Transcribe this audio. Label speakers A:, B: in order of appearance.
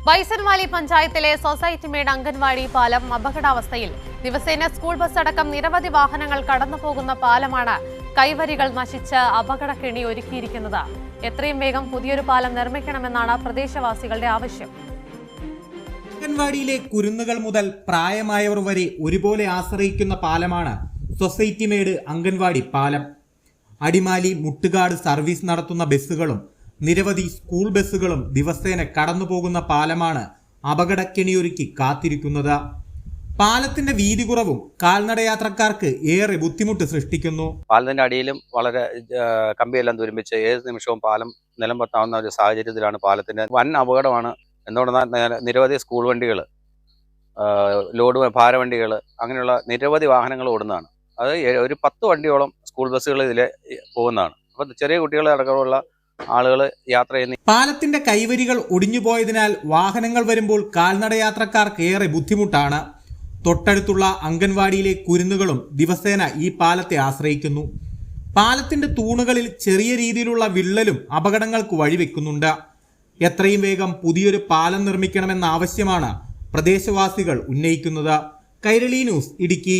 A: ബൈസൺവാലി പഞ്ചായത്തിലെ society made anganwadi പാലം അപകടാവസ്ഥയിൽ. ദിവസേന സ്കൂൾ ബസ് അടക്കം നിരവധി വാഹനങ്ങൾ കടന്നുപോകുന്ന പാലമാണ് കൈവരികൾ നശിച്ച് അപകടക്കെണി ഒരുക്കിയിരിക്കുന്നത്. എത്രയും വേഗം പുതിയൊരു പാലം നിർമ്മിക്കണമെന്നാണ് പ്രദേശവാസികളുടെ ആവശ്യം.
B: അംഗൻവാടിയിലെ കുരുന്നുകൾ മുതൽ പ്രായമായവർ വരെ ഒരുപോലെ ആശ്രയിക്കുന്ന പാലമാണ് സൊസൈറ്റി മേഡ് അംഗൻവാടി പാലം. അടിമാലി മുട്ടുകാട് സർവീസ് നടത്തുന്ന ബസ്സുകളും നിരവധി സ്കൂൾ ബസ്സുകളും ദിവസേന കടന്നുപോകുന്ന പാലമാണ് അപകടക്കെണിയൊരുക്കി കാത്തിരിക്കുന്നത്. പാലത്തിന്റെ വീതി കുറവും കാൽനടയാത്രക്കാർക്ക് ഏറെ ബുദ്ധിമുട്ട് സൃഷ്ടിക്കുന്നു.
C: പാലത്തിന്റെ അടിയിലും വളരെ കമ്പിയെല്ലാം തുരുമ്പിച്ച് ഏത് നിമിഷവും പാലം നിലം പൊത്താവുന്ന ഒരു സാഹചര്യത്തിലാണ് പാലത്തിന്റെ വൻ അപകടമാണ്. എന്തുകൊണ്ടെന്നാൽ നിരവധി സ്കൂൾ വണ്ടികൾ, ലോഡ് ഭാരവണ്ടികൾ, അങ്ങനെയുള്ള നിരവധി വാഹനങ്ങൾ ഓടുന്നതാണ്. അത് ഒരു 10 വണ്ടിയോളം സ്കൂൾ ബസ്സുകൾ ഇതിൽ പോകുന്നതാണ്. അപ്പോൾ ചെറിയ കുട്ടികളെ അടക്കമുള്ള ആളുകൾ യാത്ര ചെയ്യുന്ന
B: പാലത്തിന്റെ കൈവരികൾ ഒടിഞ്ഞുപോയതിനാൽ വാഹനങ്ങൾ വരുമ്പോൾ കാൽനടയാത്രക്കാർക്ക് ഏറെ ബുദ്ധിമുട്ടാണ്. തൊട്ടടുത്തുള്ള അംഗൻവാടിയിലെ കുരുന്നുകളും ദിവസേന ഈ പാലത്തെ ആശ്രയിക്കുന്നു. പാലത്തിന്റെ തൂണുകളിൽ ചെറിയ രീതിയിലുള്ള വിള്ളലും അപകടങ്ങൾക്ക് വഴിവെക്കുന്നുണ്ട്. എത്രയും വേഗം പുതിയൊരു പാലം നിർമ്മിക്കണമെന്ന ആവശ്യമാണ് പ്രദേശവാസികൾ ഉന്നയിക്കുന്നത്. കൈരളി ന്യൂസ്, ഇടുക്കി.